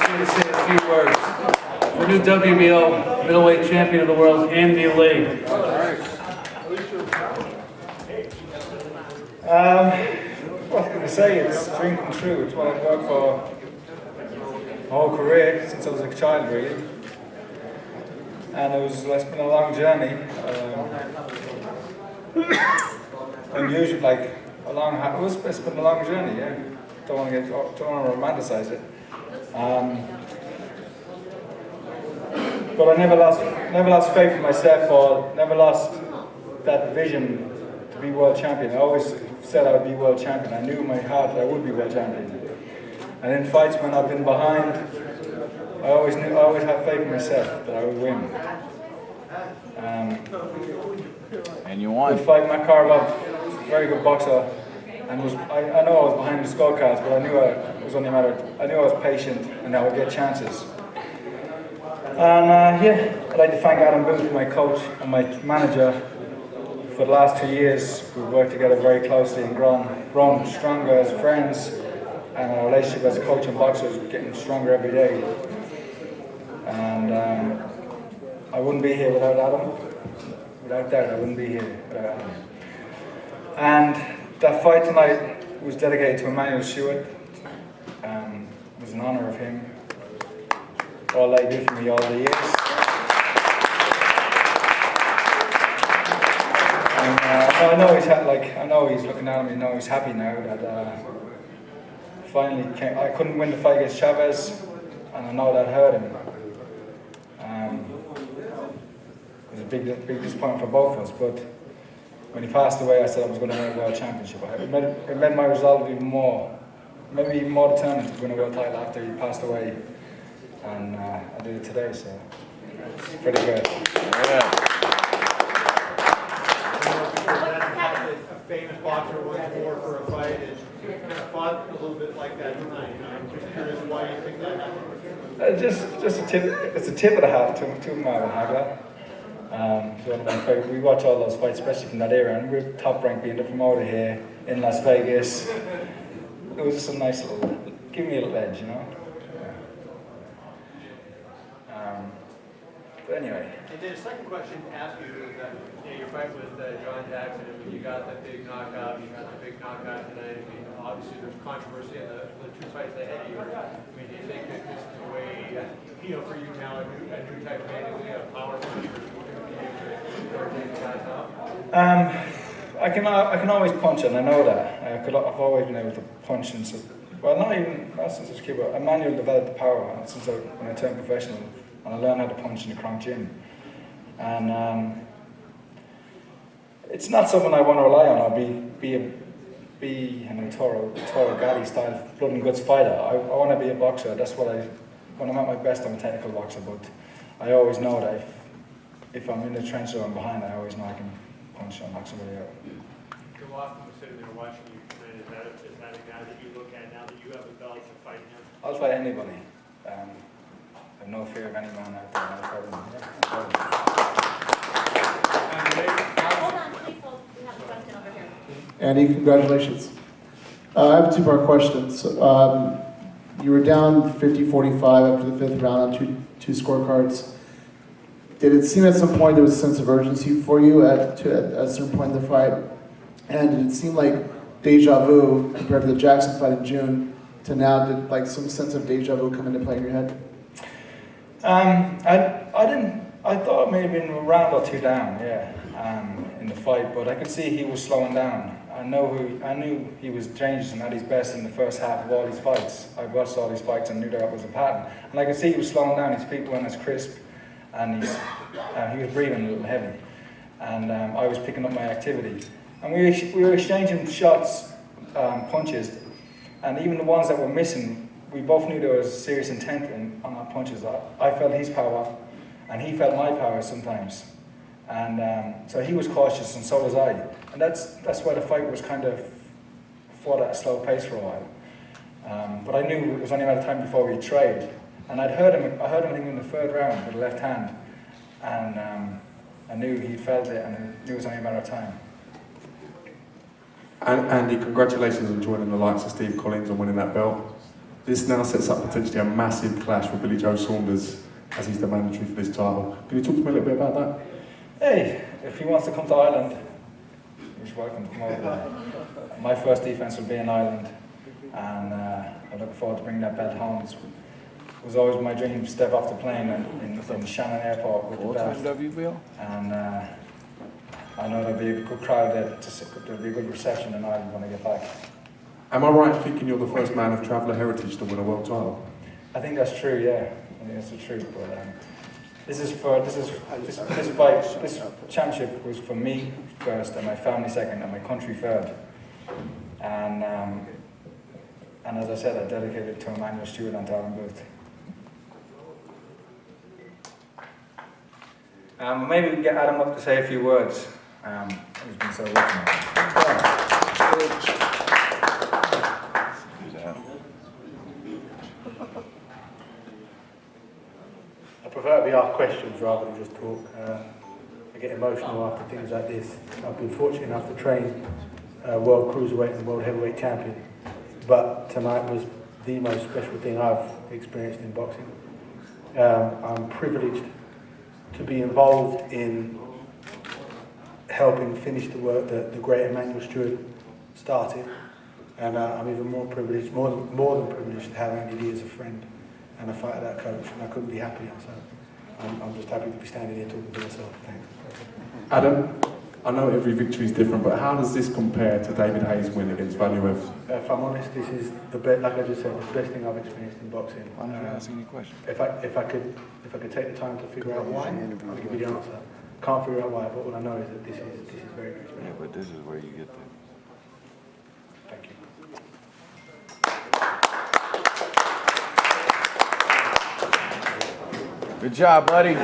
ask you to say a few words. The new WBO middleweight champion of the world, Andy Lee. What can I say? It's a dream come true. It's what I've worked for my whole career, since I was a child, really. And it's been a long journey. Unusual, like it's been a long journey. Yeah, don't want to romanticize it. But I never lost faith in myself, or never lost that vision to be world champion. I always said I would be world champion. I knew in my heart that I would be world champion. And in fights when I've been behind, I always had faith in myself that I would win. And you won. Good fight, Matt Korobov, very good boxer. And I know I was behind the scorecards, but I knew it was only a matter of, I knew I was patient and I would get chances. And yeah, I'd like to thank Adam Booth, my coach and my manager. For the last 2 years, we've worked together very closely and grown stronger as friends, and our relationship as a coach and boxer is getting stronger every day. And I wouldn't be here without Adam. Without doubt, I wouldn't be here without Adam. And that fight tonight was dedicated to Emmanuel Stewart. It was an honour of him. All they did for me all the years. And I know he's looking at me. I know he's happy now that finally came. I couldn't win the fight against Chaves, and I know that hurt him. It was a big disappointment for both of us. But when he passed away, I said I was going to win a world championship. It made my resolve even more, maybe even more determined to win a world title after he passed away. And I did it today, so it's pretty good. Yeah. A famous boxer once more for a fight, and kind of fought a little bit like that tonight. I'm just curious why you think that happened. Just a tip. It's a tip of the hat to Marvin Hagler. He's one of my favorite. We watch all those fights, especially from that era, and we're top ranked being the promoter here in Las Vegas. It was just a nice little, give me a little edge, you know. But anyway. And then a second question to ask you is that your fight with John Jackson, I mean, you got the big knockout, tonight. I mean, obviously there's controversy in the two fights ahead of you. I mean, do you think that this is a way, for you now, a new type of anything, a power punch, or take the guys out? I can always punch, and I know that. I've always been able to punch since, not since I was a kid, but Emmanuel developed the power since when I turned professional. And I learned how to punch in the Kronk gym. And it's not something I want to rely on. I'll be a Toro Gatti style blood and guts fighter. I want to be a boxer. That's what when I'm at my best, I'm a technical boxer. But I always know that if I'm in the trench or I'm behind, I always know I can punch and knock somebody out. Joe Austin was sitting there watching you tonight. Is that a guy that you look at now that you have a belt to fight him? I'll fight anybody. I have no fear of any man out there. I'll fight him. Hold on, please hold. We have a question over here. Andy, congratulations. I have a two-part question. So, you were down 50-45 after the fifth round on two scorecards. Did it seem at some point there was a sense of urgency for you at a certain point in the fight? And did it seem like deja vu compared to the Jackson fight in June to now? Did like some sense of deja vu come into play in your head? I didn't. I thought it may have been a round or two down, in the fight, but I could see he was slowing down. I knew he was dangerous and at his best in the first half of all these fights. I watched all these fights and knew that was a pattern. And I could see he was slowing down. His feet weren't as crisp, and he was breathing a little heavy. And I was picking up my activity, and we were exchanging shots, punches, and even the ones that were missing. We both knew there was serious intent on our punches. I felt his power, and he felt my power sometimes. And so he was cautious, and so was I. And that's why the fight was kind of fought at a slow pace for a while. But I knew it was only a matter of time before we tried. And I heard him I think in the third round with the left hand. And I knew he felt it, and I knew it was only a matter of time. And Andy, congratulations on joining the likes of Steve Collins and winning that belt. This now sets up potentially a massive clash with Billy Joe Saunders as he's the mandatory for this title. Can you talk to me a little bit about that? Hey, if he wants to come to Ireland, he's welcome to come over. My first defence will be in Ireland, and I look forward to bringing that belt home. It was always my dream to step off the plane in Shannon Airport with the All-time belt. WBO? And I know there'll be a good crowd there. There'll be a good reception in Ireland when I get back. Am I right in thinking you're the first man of traveller heritage to win a world title? I think that's true. Yeah, I think that's the truth. But this fight, this championship was for me first, and my family second, and my country third. And as I said, I dedicated it to Emmanuel Stewart and Darren Booth. Maybe we can get Adam up to say a few words. He's been so rich now. Who's Adam? I prefer to be asked questions rather than just talk. I get emotional after things like this. I've been fortunate enough to train world cruiserweight and world heavyweight champion, but tonight was the most special thing I've experienced in boxing. I'm privileged to be involved in helping finish the work that the great Emmanuel Stewart started, and I'm even more privileged, more than privileged, to have Andy Lee as a friend and a fighter that coach, and I couldn't be happier. So I'm just happy to be standing here talking to myself. Thanks. Adam, I know every victory is different, but how does this compare to David Hayes' win against Valuev? If I'm honest, this is the best, like I just said, the best thing I've experienced in boxing. I'm not asking any questions. If I could take the time to figure out why, I'll give you the answer. Can't figure out why, but all I know is that this is very, very special. Yeah, but this is where you get there. Thank you. Good job, buddy.